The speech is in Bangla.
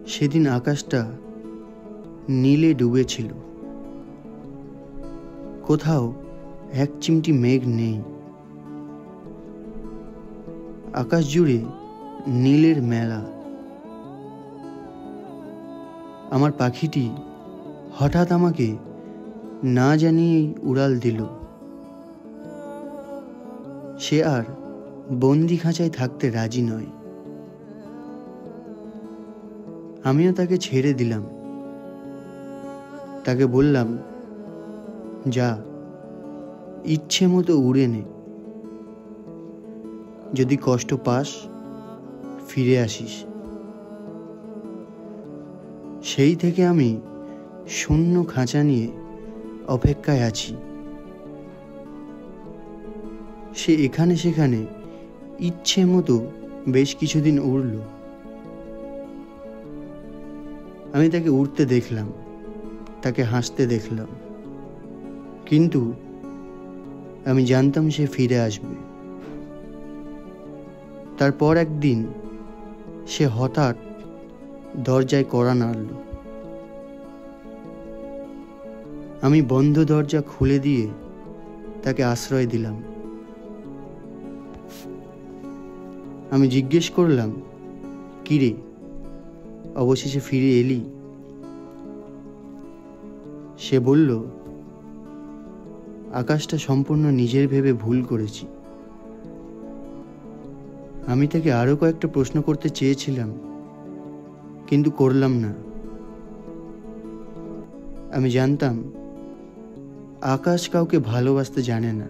সেদিন আকাশটা নীলে ডুবেছিল। কোথাও এক চিমটি মেঘ নেই। আকাশ জুড়ে নীলের মেলা। আমার পাখিটি হঠাৎ আমাকে না জানিয়েই উড়াল দিল। সে আর বন্দি খাঁচায় থাকতে রাজি নয়। আমিও তাকে ছেড়ে দিলাম। তাকে বললাম, যা, ইচ্ছে মতো উড়ে নে। যদি কষ্ট পাস ফিরে আসিস। সেই থেকে আমি শূন্য খাঁচা নিয়ে অপেক্ষায় আছি। সে এখানে সেখানে ইচ্ছে মতো বেশ কিছুদিন উড়ল। আমি তাকে উড়তে দেখলাম, তাকে হাসতে দেখলাম, কিন্তু আমি জানতাম সে ফিরে আসবে। তারপর একদিন সে হঠাৎ দরজায় কড়া নাড়ল। আমি বন্ধ দরজা খুলে দিয়ে তাকে আশ্রয় দিলাম। আমি জিজ্ঞেস করলাম, কিরে, অবশেষে ফিরে এলি? সে বলল, আকাশটা সম্পূর্ণ নিজের ভেবে ভুল করেছি। আমি তাকে আরো কয়েকটা প্রশ্ন করতে চেয়েছিলাম, কিন্তু করলাম না। আমি জানতাম আকাশ কাউকে ভালোবাসতে জানে না।